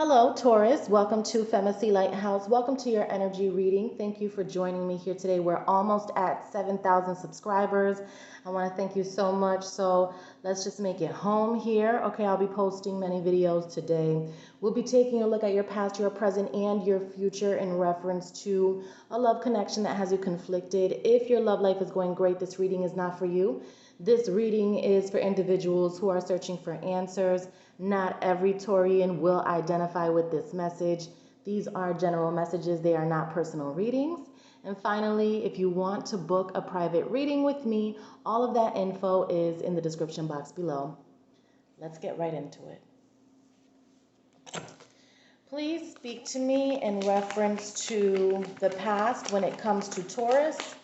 Hello, Taurus. Welcome to Femacy LightHouse. Welcome to your energy reading. Thank you for joining me here today. We're almost at 7,000 subscribers. I want to thank you so much. So let's just make it home here. Okay, I'll be posting many videos today. We'll be taking a look at your past, your present, and your future in reference to a love connection that has you conflicted. If your love life is going great, this reading is not for you. This reading is for individuals who are searching for answers. Not every Taurian will identify with this message. These are general messages. They are not personal readings. And finally, if you want to book a private reading with me, all of that info is in the description box below. Let's get right into it. Please speak to me in reference to the past when it comes to Taurus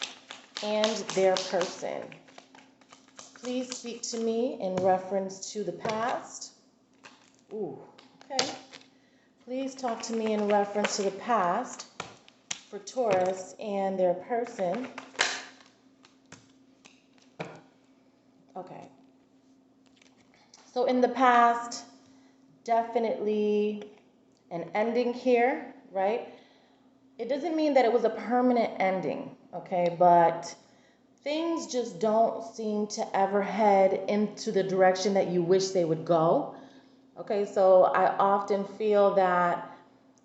and their person. Please speak to me in reference to the past. Ooh, okay. Please talk to me in reference to the past for Taurus and their person. Okay. So in the past, definitely an ending here, right? It doesn't mean that it was a permanent ending, okay? But things just don't seem to ever head into the direction that you wish they would go. Okay, so I often feel that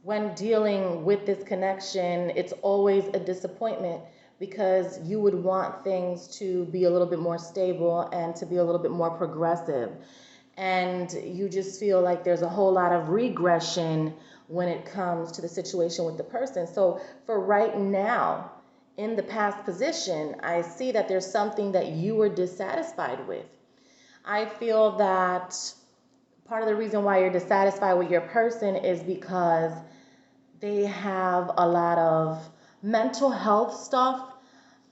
when dealing with this connection, it's always a disappointment because you would want things to be a little bit more stable and to be a little bit more progressive. And you just feel like there's a whole lot of regression when it comes to the situation with the person. So for right now, in the past position, I see that there's something that you were dissatisfied with. I feel that part of the reason why you're dissatisfied with your person is because they have a lot of mental health stuff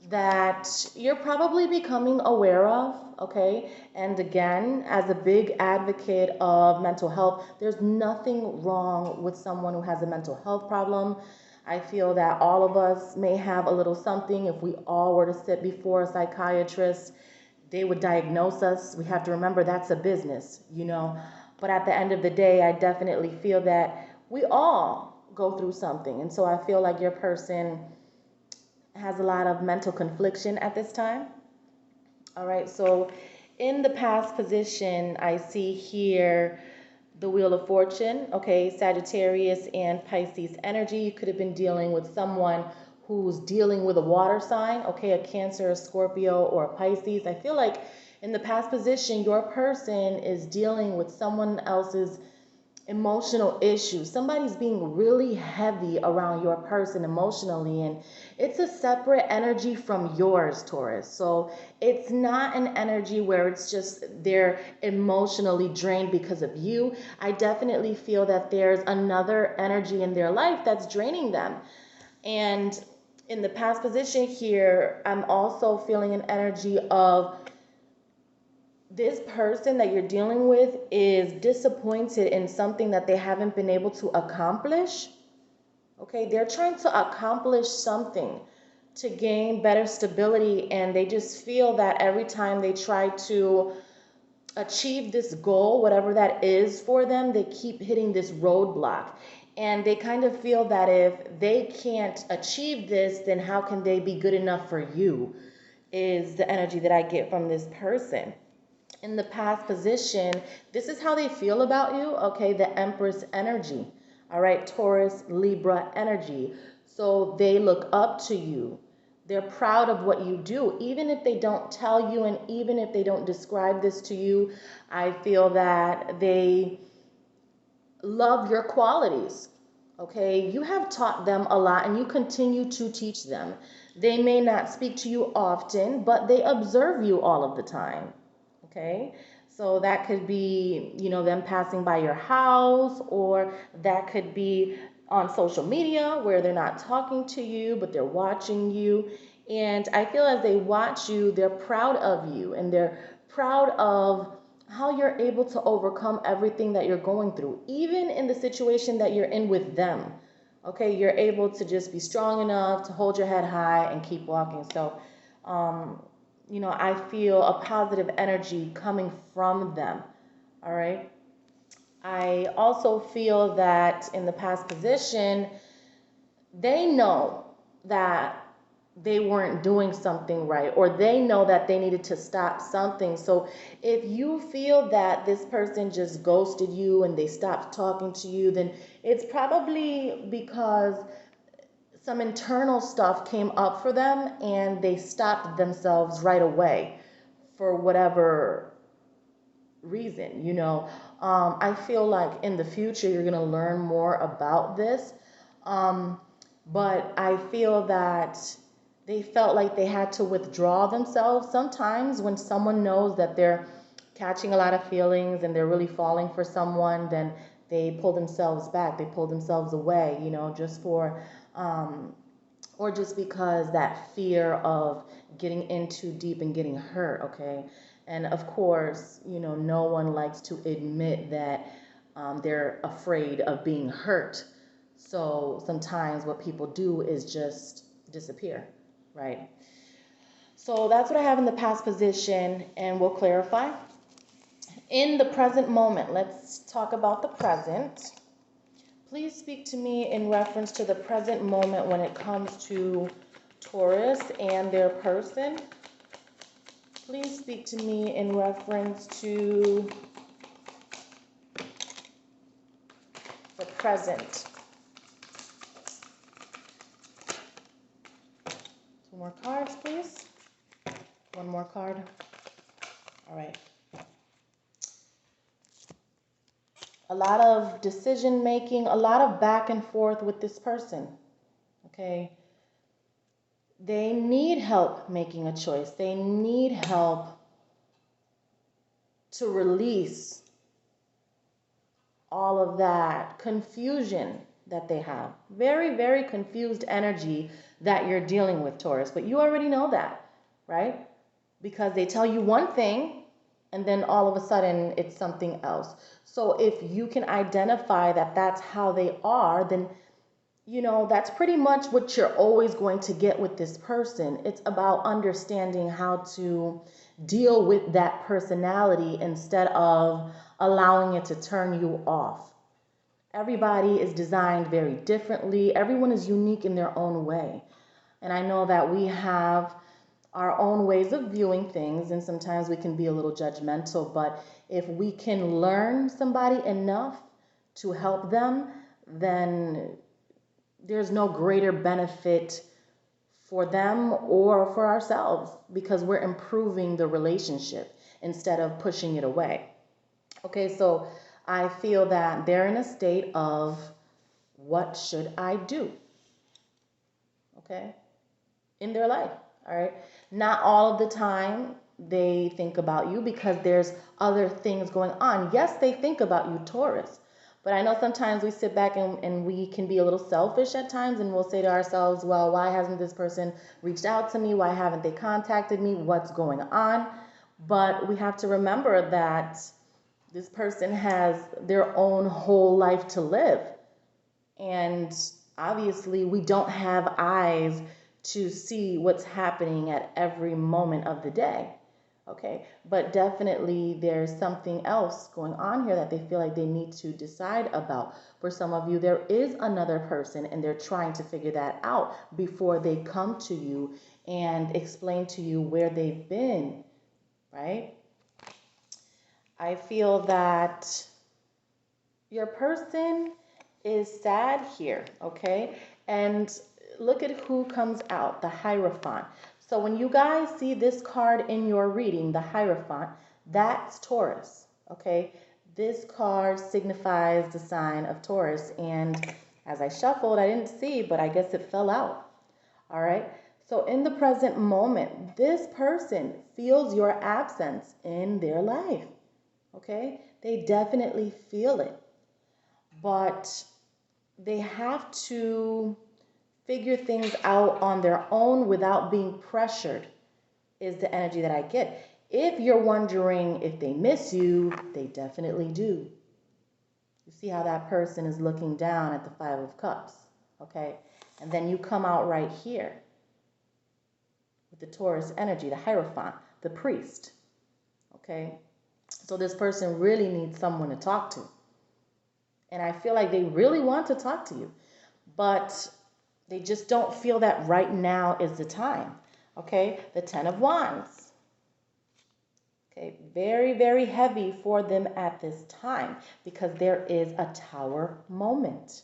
that you're probably becoming aware of, okay? And again, as a big advocate of mental health, there's nothing wrong with someone who has a mental health problem. I feel that all of us may have a little something. If we all were to sit before a psychiatrist, they would diagnose us. We have to remember that's a business, you know. But at the end of the day, I definitely feel that we all go through something. And so I feel like your person has a lot of mental confliction at this time. All right, so in the past position, I see here the Wheel of Fortune, okay, Sagittarius and Pisces energy. You could have been dealing with someone who's dealing with a water sign, okay, a Cancer, a Scorpio, or a Pisces. I feel like in the past position, your person is dealing with someone else's emotional issues. Somebody's being really heavy around your person emotionally, and it's a separate energy from yours, Taurus. So it's not an energy where it's just they're emotionally drained because of you. I definitely feel that there's another energy in their life that's draining them. And in the past position here, I'm also feeling an energy of this person that you're dealing with is disappointed in something that they haven't been able to accomplish. Okay, they're trying to accomplish something to gain better stability, and they just feel that every time they try to achieve this goal, whatever that is for them, they keep hitting this roadblock. And they kind of feel that if they can't achieve this, then how can they be good enough for you, is the energy that I get from this person. In the past position, this is how they feel about you, okay? The Empress energy, all right? Taurus, Libra energy. So they look up to you. They're proud of what you do. Even if they don't tell you and even if they don't describe this to you, I feel that they love your qualities, okay? You have taught them a lot and you continue to teach them. They may not speak to you often, but they observe you all of the time. Okay, so that could be, you know, them passing by your house, or that could be on social media where they're not talking to you, but they're watching you. And I feel as they watch you, they're proud of you and they're proud of how you're able to overcome everything that you're going through, even in the situation that you're in with them. Okay, you're able to just be strong enough to hold your head high and keep walking. So, you know, I feel a positive energy coming from them. All right. I also feel that in the past position, they know that they weren't doing something right, or they know that they needed to stop something. So if you feel that this person just ghosted you and they stopped talking to you, then it's probably because some internal stuff came up for them and they stopped themselves right away for whatever reason, you know. I feel like in the future you're going to learn more about this. Um, but I feel that they felt like they had to withdraw themselves. Sometimes when someone knows that they're catching a lot of feelings and they're really falling for someone, then they pull themselves back, they pull themselves away, you know, just for, or just because that fear of getting in too deep and getting hurt, okay? And of course, you know, no one likes to admit that they're afraid of being hurt. So sometimes what people do is just disappear, right? So that's what I have in the past position, and we'll clarify. In the present moment, let's talk about the present. Please speak to me in reference to the present moment when it comes to Taurus and their person. Please speak to me in reference to the present. Two more cards, please. One more card. All right. A lot of decision making, a lot of back and forth with this person. Okay. They need help making a choice. They need help to release all of that confusion that they have. Very, very confused energy that you're dealing with, Taurus. But you already know that, right? Because they tell you one thing and then all of a sudden it's something else. So if you can identify that that's how they are, then you know that's pretty much what you're always going to get with this person. It's about understanding how to deal with that personality instead of allowing it to turn you off. Everybody is designed very differently. Everyone is unique in their own way. And I know that we have our own ways of viewing things, and sometimes we can be a little judgmental, but if we can learn somebody enough to help them, then there's no greater benefit for them or for ourselves because we're improving the relationship instead of pushing it away. Okay, so I feel that they're in a state of what should I do? Okay, in their life. All right, not all of the time they think about you because there's other things going on. Yes, they think about you, Taurus. But I know sometimes we sit back and we can be a little selfish at times and we'll say to ourselves, well, why hasn't this person reached out to me? Why haven't they contacted me? What's going on? But we have to remember that this person has their own whole life to live. And obviously we don't have eyes to see what's happening at every moment of the day. Okay, but definitely there's something else going on here that they feel like they need to decide about. For some of you, there is another person and they're trying to figure that out before they come to you and explain to you where they've been, right? I feel that your person is sad here, okay? And look at who comes out, the Hierophant. So when you guys see this card in your reading, the Hierophant, that's Taurus, okay? This card signifies the sign of Taurus. And as I shuffled, I didn't see, but I guess it fell out, all right? So in the present moment, this person feels your absence in their life, okay? They definitely feel it. But they have to figure things out on their own without being pressured is the energy that I get. If you're wondering if they miss you, they definitely do. You see how that person is looking down at the Five of Cups, okay? And then you come out right here with the Taurus energy, the Hierophant, the priest, okay? So this person really needs someone to talk to. And I feel like they really want to talk to you, but they just don't feel that right now is the time. Okay, the Ten of Wands. Okay, very, very heavy for them at this time because there is a Tower moment.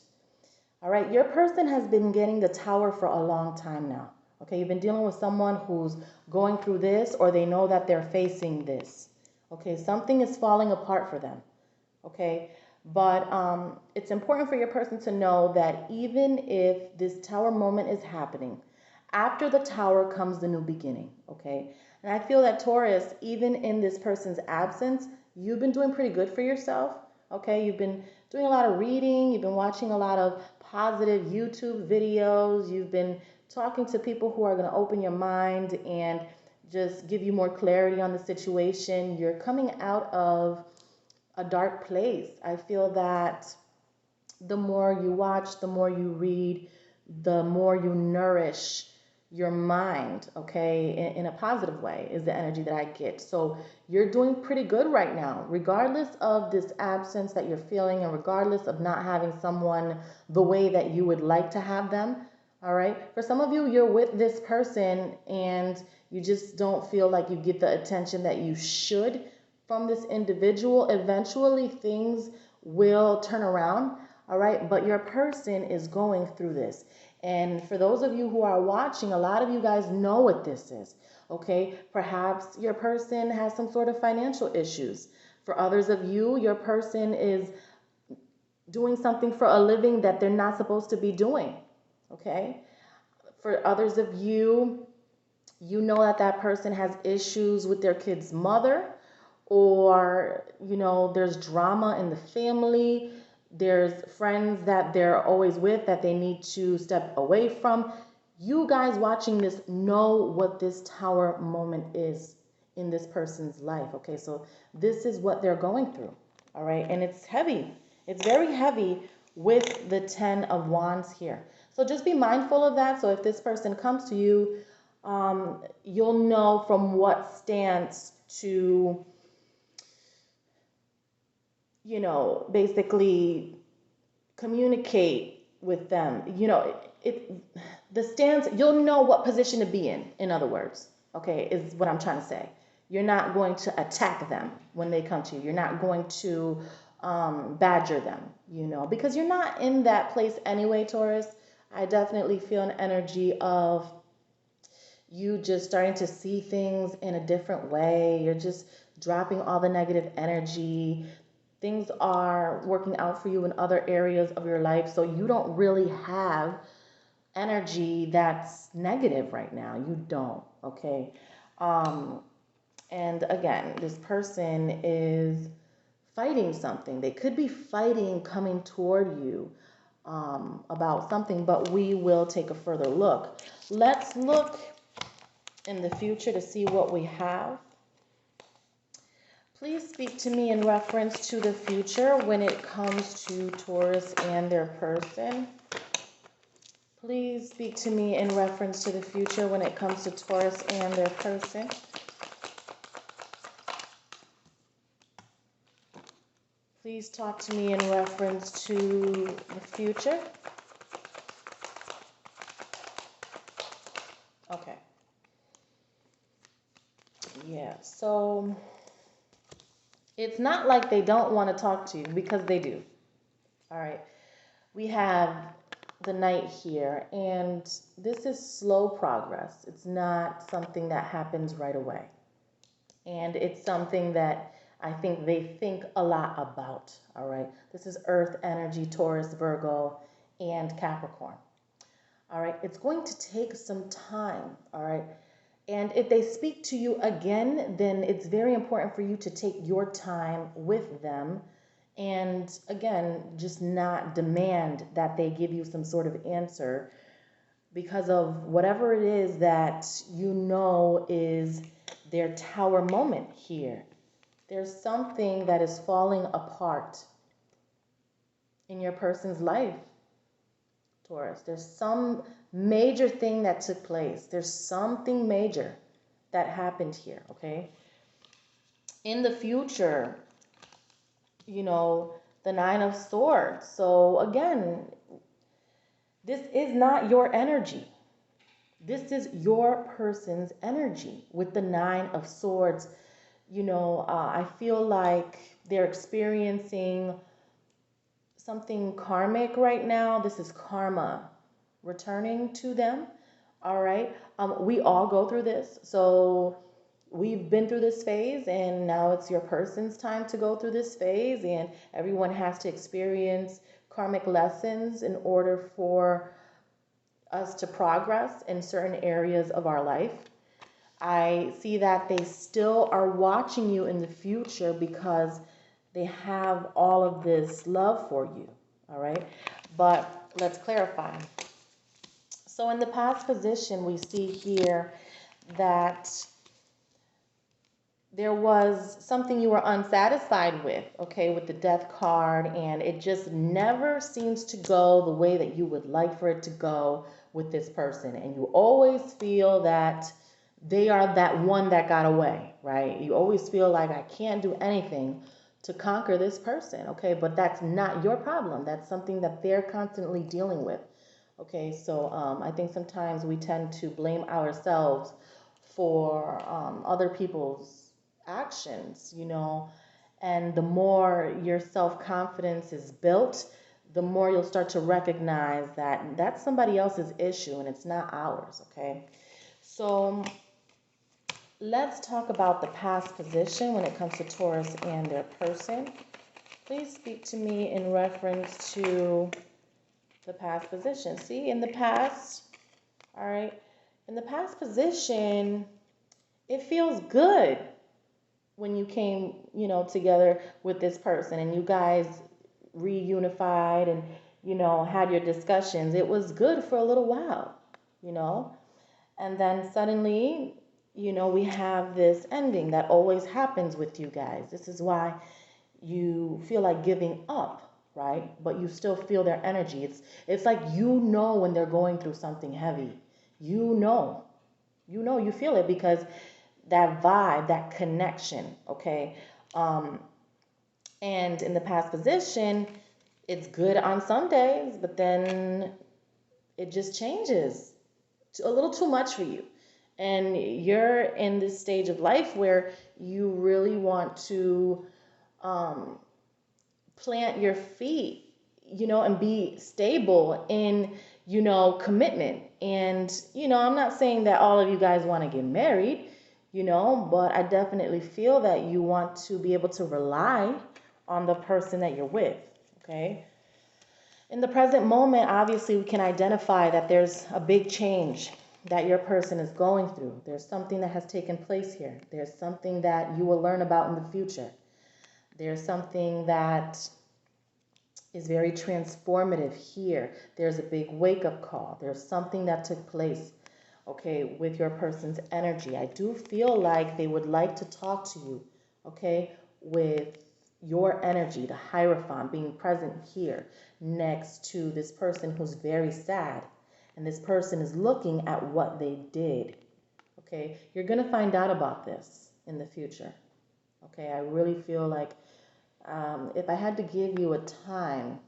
All right, your person has been getting the Tower for a long time now. Okay, you've been dealing with someone who's going through this, or they know that they're facing this. Okay, something is falling apart for them. Okay, but it's important for your person to know that even if this Tower moment is happening, after the Tower comes the new beginning. Okay, and I feel that Taurus, even in this person's absence, you've been doing pretty good for yourself. Okay, you've been doing a lot of reading, you've been watching a lot of positive YouTube videos, you've been talking to people who are going to open your mind and just give you more clarity on the situation. You're coming out of a dark place. I feel that the more you watch, the more you read, the more you nourish your mind, okay, in a positive way is the energy that I get. So you're doing pretty good right now, regardless of this absence that you're feeling and regardless of not having someone the way that you would like to have them. All right. For some of you, you're with this person and you just don't feel like you get the attention that you should from this individual. Eventually, things will turn around. All right. But your person is going through this. And for those of you who are watching, a lot of you guys know what this is. Okay. Perhaps your person has some sort of financial issues. For others of you, your person is doing something for a living that they're not supposed to be doing. Okay. For others of you, you know that that person has issues with their kid's mother, or, you know, there's drama in the family. There's friends that they're always with that they need to step away from. You guys watching this know what this Tower moment is in this person's life. Okay, so this is what they're going through. All right, and it's heavy. It's very heavy with the Ten of Wands here. So just be mindful of that. So if this person comes to you, you'll know from what stance to, you know, basically communicate with them. You know, the stance, you'll know what position to be in other words, okay, is what I'm trying to say. You're not going to attack them when they come to you. You're not going to badger them, you know, because you're not in that place anyway, Taurus. I definitely feel an energy of you just starting to see things in a different way. You're just dropping all the negative energy. Things are working out for you in other areas of your life. So you don't really have energy that's negative right now. You don't, okay? And again, this person is fighting something. They could be fighting coming toward you about something, but we will take a further look. Let's look in the future to see what we have. Please speak to me in reference to the future when it comes to Taurus and their person. Please speak to me in reference to the future when it comes to Taurus and their person. Please talk to me in reference to the future. Okay. Yeah, so it's not like they don't want to talk to you, because they do. All right. We have the Knight here, and this is slow progress. It's not something that happens right away. And it's something that I think they think a lot about, all right? This is Earth energy, Taurus, Virgo, and Capricorn. All right, it's going to take some time, all right? And if they speak to you again, then it's very important for you to take your time with them and, again, just not demand that they give you some sort of answer because of whatever it is that you know is their Tower moment here. There's something that is falling apart in your person's life, Taurus. There's some major thing that took place. There's something major that happened here, okay? In the future, you know, the Nine of Swords. So again, this is not your energy. This is your person's energy with the Nine of Swords. I feel like they're experiencing something karmic right now. This is karma returning to them. All right. We all go through this. So we've been through this phase, and now it's your person's time to go through this phase, and everyone has to experience karmic lessons in order for us to progress in certain areas of our life. I see that they still are watching you in the future because they have all of this love for you. All right. But let's clarify. So in the past position, we see here that there was something you were unsatisfied with, okay, with the Death card, and it just never seems to go the way that you would like for it to go with this person. And you always feel that they are that one that got away, right? You always feel like, I can't do anything to conquer this person, okay? But that's not your problem. That's something that they're constantly dealing with, okay? So I think sometimes we tend to blame ourselves for other people's actions, and the more your self-confidence is built, the more you'll start to recognize that that's somebody else's issue and it's not ours, okay? So let's talk about the past position when it comes to Taurus and their person. Please speak to me in reference to the past position. See, in the past, all right, in the past position, it feels good when you came, together with this person and you guys reunified and, had your discussions. It was good for a little while, and then suddenly, we have this ending that always happens with you guys. This is why you feel like giving up, right? But you still feel their energy. It's like, when they're going through something heavy, you feel it because that vibe, that connection, okay? And in the past position, it's good on some days, but then it just changes a little too much for you. And you're in this stage of life where you really want to plant your feet, and be stable in, commitment. And, I'm not saying that all of you guys want to get married, but I definitely feel that you want to be able to rely on the person that you're with, okay? In the present moment, obviously, we can identify that there's a big change that your person is going through. There's something that has taken place here. There's something that you will learn about in the future. There's something that is very transformative here. There's a big wake-up call. There's something that took place, okay, with your person's energy. I do feel like they would like to talk to you, okay, with your energy, the Hierophant being present here next to this person who's very sad. And this person is looking at what they did, okay? You're going to find out about this in the future, okay? I really feel like if I had to give you a time,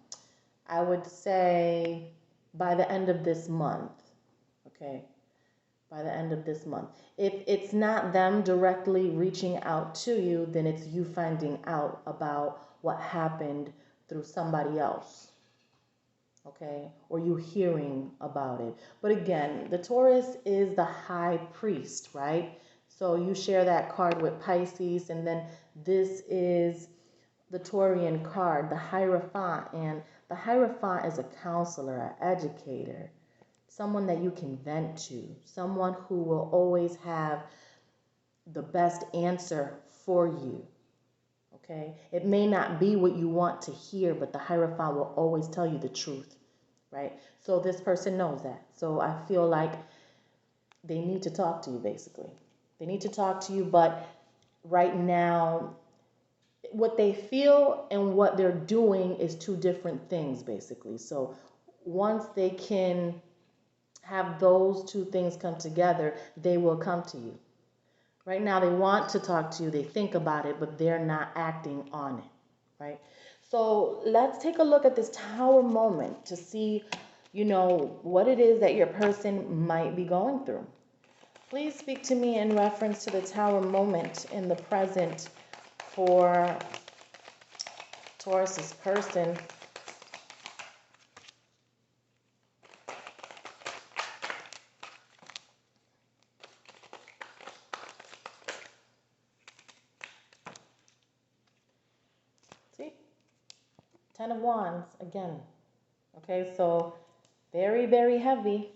I would say by the end of this month, okay? By the end of this month. If it's not them directly reaching out to you, then it's you finding out about what happened through somebody else, okay? Or you hearing about it. But again, the Taurus is the high priest, right? So you share that card with Pisces, and then this is the Taurian card, the Hierophant. And the Hierophant is a counselor, an educator, someone that you can vent to, someone who will always have the best answer for you, okay? It may not be what you want to hear, but the Hierophant will always tell you the truth, right? So this person knows that. So I feel like they need to talk to you, basically. They need to talk to you, but right now, what they feel and what they're doing is two different things, basically. So once they can have those two things come together, they will come to you. Right now, they want to talk to you, they think about it, but they're not acting on it, right? So let's take a look at this Tower moment to see, what it is that your person might be going through. Please speak to me in reference to the Tower moment in the present for Taurus's person. See? 10 of Wands again. Okay, so very, very heavy.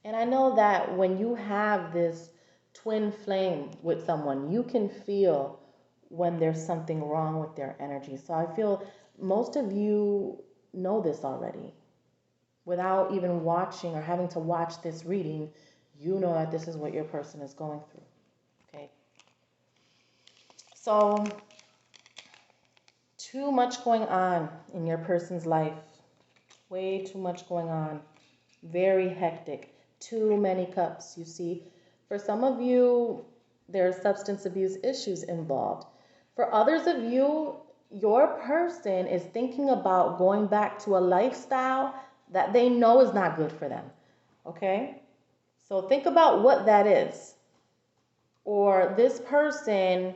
And I know that when you have this twin flame with someone, you can feel when there's something wrong with their energy. So I feel most of you know this already. Without even watching or having to watch this reading, you know that this is what your person is going through. Okay. So, too much going on in your person's life. Way too much going on. Very hectic. Too many cups, you see. For some of you, there are substance abuse issues involved. For others of you, your person is thinking about going back to a lifestyle that they know is not good for them. Okay? So think about what that is. Or this person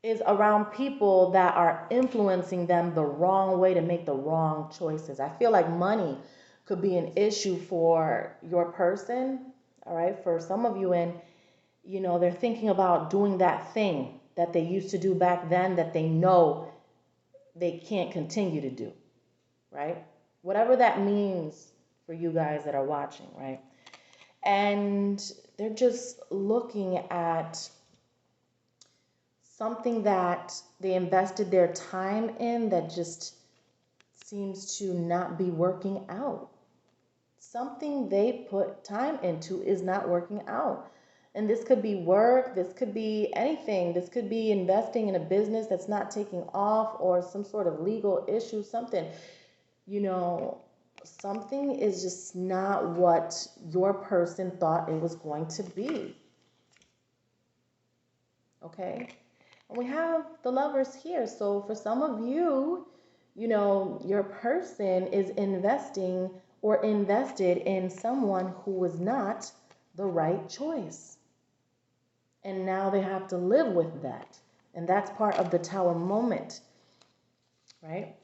is around people that are influencing them the wrong way to make the wrong choices. I feel like money could be an issue for your person, all right? For some of you, and they're thinking about doing that thing that they used to do back then that they know they can't continue to do, right? Whatever that means for you guys that are watching, right? And they're just looking at something that they invested their time in that just seems to not be working out. Something they put time into is not working out. And this could be work, this could be anything. This could be investing in a business that's not taking off, or some sort of legal issue, something. Something is just not what your person thought it was going to be. Okay? And we have the Lovers here. So for some of you, your person is investing or invested in someone who was not the right choice. And now they have to live with that. And that's part of the Tower moment, right?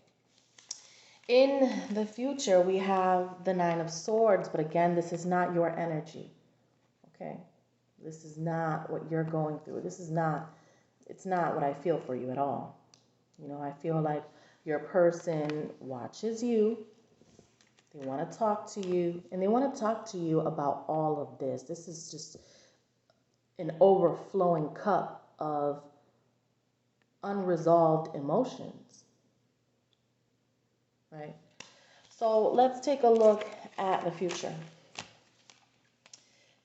In the future, we have the Nine of Swords. But again, this is not your energy, okay? This is not what you're going through. It's not what I feel for you at all. I feel like your person watches you. They want to talk to you, and they want to talk to you about all of this. This is just an overflowing cup of unresolved emotions, right? So let's take a look at the future.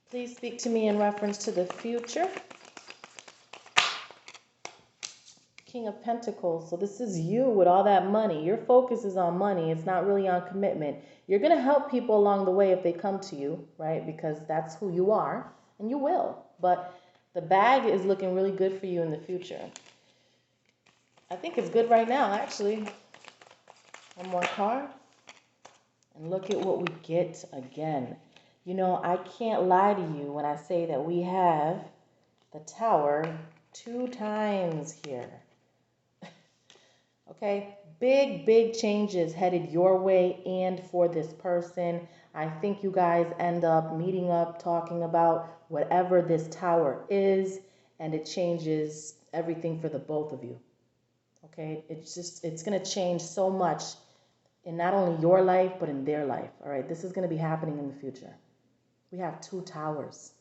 Please speak to me in reference to the future. King of Pentacles. So this is you with all that money. Your focus is on money. It's not really on commitment. You're going to help people along the way if they come to you, right? Because that's who you are, and you will. But the bag is looking really good for you in the future. I think it's good right now, actually. One more card. And look at what we get again. I can't lie to you when I say that we have the Tower 2 times here. Okay, big changes headed your way and for this person. I think you guys end up meeting up, talking about whatever this Tower is, and it changes everything for the both of you. Okay, it's going to change so much in not only your life, but in their life. All right, this is going to be happening in the future. We have 2 towers.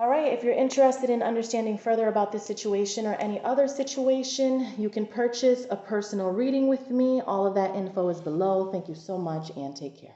All right, if you're interested in understanding further about this situation or any other situation, you can purchase a personal reading with me. All of that info is below. Thank you so much, and take care.